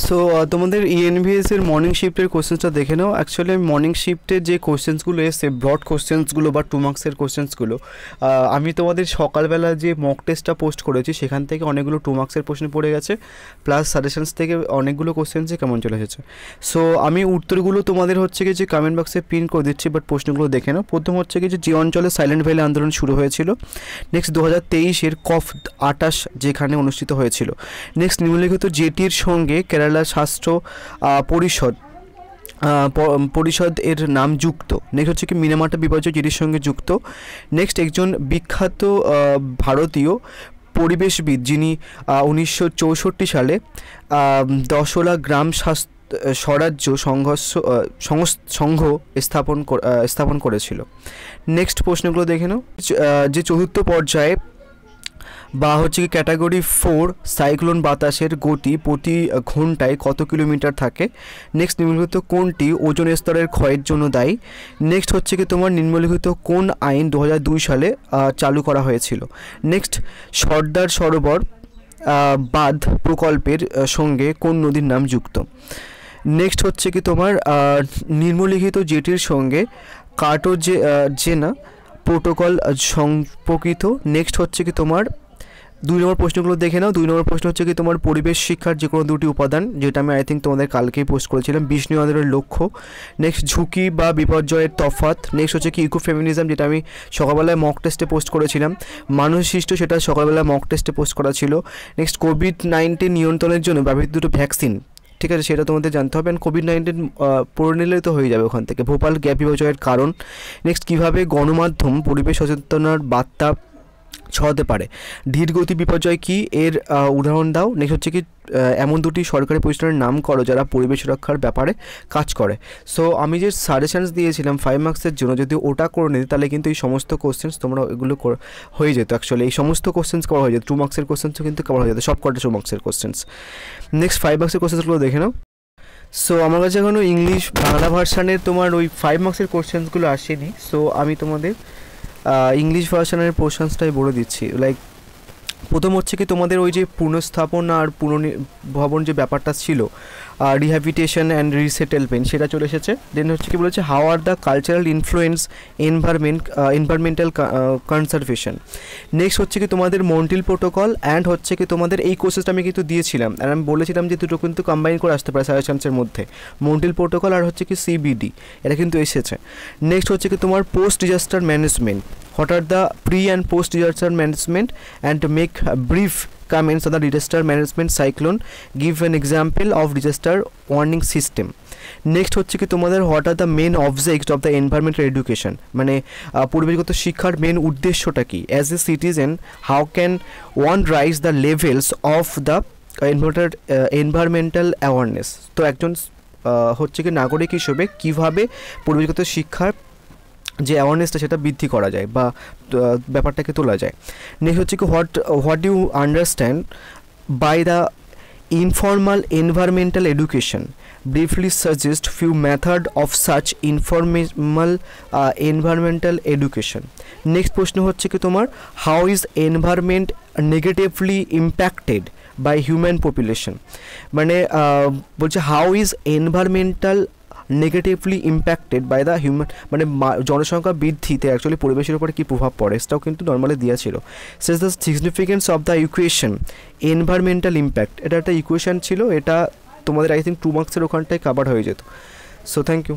So তোমাদের ENVS এর morning শিফটের কোশ্চেন্সটা দেখে নাও। অ্যাকচুয়ালি মর্নিং শিফটের যে কোশ্চেন্সগুলো এসছে ব্রড কোশ্চেন্সগুলো বা 2 মার্কসের কোশ্চেন্সগুলো, আমি তোমাদের সকালবেলা যে মক টেস্টটা পোস্ট করেছি সেখান থেকে অনেকগুলো 2 মার্কসের প্রশ্ন পড়ে গেছে, প্লাস সাজেশনস থেকে অনেকগুলো কোশ্চেন্সে কেমন চলে এসেছে। সো আমি উত্তরগুলো তোমাদের হচ্ছে কি যে কমেন্ট বক্সে পিন করে দিচ্ছি, বাট প্রশ্নগুলো দেখে নাও। প্রথম হচ্ছে কি যে অঞ্চলে সাইলেন্ট ভ্যালি আন্দোলন শুরু হয়েছিল। নেক্সট 2023-এর COP 28 যেখানে অনুষ্ঠিত হয়েছিল। নেক্সট নিম্নলিখিত যেটির সঙ্গে কেরালা স্বাস্থ্য পরিষদ এর নাম যুক্ত। নেক্সট হচ্ছে কি মিনামাটা বিপর্যয় যেটির সঙ্গে যুক্ত। নেক্সট একজন বিখ্যাত ভারতীয় পরিবেশবিদ যিনি 1964 সালে 10 গ্রাম স্বরাজ্য সংঘ স্থাপন করেছিল। নেক্সট প্রশ্নগুলো দেখে নাও। যে চতুর্থ পর্যায়ে বা হচ্ছে কি ক্যাটাগরি 4 সাইক্লোন বাতাসের গতি প্রতি ঘন্টায় কত কিলোমিটার থাকে। নেক্সট নিম্নলিখিত কোনটি ওজোন স্তরের ক্ষয়ের জন্য দায়ী। নেক্সট হচ্ছে কি তোমার নিম্নলিখিত কোন আইন 2002 সালে চালু করা হয়েছিল। নেক্সট সর্দার সরোবর বাঁধ প্রকল্পের সঙ্গে কোন নদীর নাম যুক্ত। নেক্সট হচ্ছে কি তোমার নিম্নলিখিত যেটির সঙ্গে কার্টাজেনা প্রোটোকল সম্পর্কিত। নেক্সট হচ্ছে কি তোমার 2 নম্বর প্রশ্নগুলো দেখে নাও। 2 নম্বর প্রশ্ন হচ্ছে কি তোমার পরিবেশ শিক্ষার যে কোনো দুটি উপাদান, যেটা আমি আই থিঙ্ক তোমাদের কালকেই পোস্ট করেছিলাম। বিষ্ণু আন্দোলনের লক্ষ্য। নেক্সট ঝুঁকি বা বিপর্যয়ের তফাৎ। নেক্সট হচ্ছে কি ইকোফেমিনিজম, যেটা আমি সকালবেলায় মক টেস্টে পোস্ট করেছিলাম। মানুষ সৃষ্ট, সেটা সকালবেলায় মক টেস্টে পোস্ট করা ছিল। নেক্সট কোভিড-19 নিয়ন্ত্রণের জন্য ব্যবহৃত দুটো ভ্যাকসিন, ঠিক আছে, সেটা তোমাদের জানতে হবে। অ্যান্ড কোভিড-19 পড়ে নিলে তো হয়ে যাবে ওখান থেকে। ভোপাল গ্যাস বিপর্যয়ের কারণ। নেক্সট কীভাবে গণমাধ্যম পরিবেশ সচেতনতার বার্তা ছড়াতে পারে। ধীরগতি বিপর্যয় কি, এর উদাহরণ দাও। নেক্সট হচ্ছে কি এমন দুটি সরকারি প্রতিষ্ঠানের নাম করো যারা পরিবেশ রক্ষার ব্যাপারে কাজ করে। সো আমি যে সাজেশনস দিয়েছিলাম 5 মার্কসের জন্য, যদি ওটা করে নিতে তাহলে কিন্তু এই সমস্ত কোশ্চেন্স তোমরা এগুলো হয়ে যেত। অ্যাকচুয়ালি এই সমস্ত কোশ্চেন্স কভার হয়ে যেত। 2 মার্কসের কোশ্চেন্সও কিন্তু কভার হয়ে যেত, সব কটা 2 মার্কসের কোশ্চেন্স। নেক্সট 5 মার্কসের কোশ্চেন্সগুলো দেখে নাও। সো আমার কাছে এখনও ইংলিশ বাংলা ভার্সানের তোমার ওই 5 মার্কসের কোশ্চেন্সগুলো আসেনি। সো আমি তোমাদের ইংলিশ ভার্সানের পোর্শনসটাই বলে দিচ্ছি। লাইক প্রথম হচ্ছে কি তোমাদের ওই যে পুনঃস্থাপন আর পুনর্ভবন যে ব্যাপারটা ছিল, রিহ্যাবিটেশন অ্যান্ড রিসেটেলমেন্ট, সেটা চলে এসেছে। দেন হচ্ছে কি বলেছে how are the cultural influence environmental conservation. Next হচ্ছে কি তোমাদের মন্ট্রিল প্রোটোকল অ্যান্ড হচ্ছে কি তোমাদের এই কোর্সেসটা আমি কিন্তু দিয়েছিলাম, আর আমি বলেছিলাম যে দুটো কিন্তু কম্বাইন করে আসতে পারে সাজেশনসের মধ্যে, মন্ট্রিল প্রোটোকল আর হচ্ছে কি সিবিডি, এটা কিন্তু এসেছে। নেক্সট হচ্ছে কি তোমার post disaster management, what are the pre and post disaster management, and to make brief comments on the disaster management cyclone, give an example of disaster warning system. Next হচ্ছে কি তোমাদের what are the main object of the environmental education, মানে পরিবেশগত শিক্ষার main উদ্দেশ্যটা কি। As a citizen how can one raise the levels of the environmental awareness. তো একজন হচ্ছে কি নাগরিক হিসেবে কীভাবে পরিবেশগত শিক্ষার যে অ্যাওয়ারনেসটা সেটা বৃদ্ধি করা যায় বা ব্যাপারটাকে তোলা যায়। নেক্সট হচ্ছে কি what you understand by the informal environmental education, briefly suggest few method of such informal environmental education. Next প্রশ্ন হচ্ছে কি তোমার how is environment negatively impacted by human population, মানে বলছে how is environmental negatively impacted by the human, মানে জনসংখ্যা বৃদ্ধিতে actually পরিবেশের উপরে কী প্রভাব পড়ে সেটাও কিন্তু নর্মালি দেওয়া ছিল। Says the significance of the equation environmental impact, এটা একটা ইকুয়েশন ছিল, এটা তোমাদের আই থিঙ্ক 2 মার্কসের ওখানটায় কাভার হয়ে যেত। So thank you.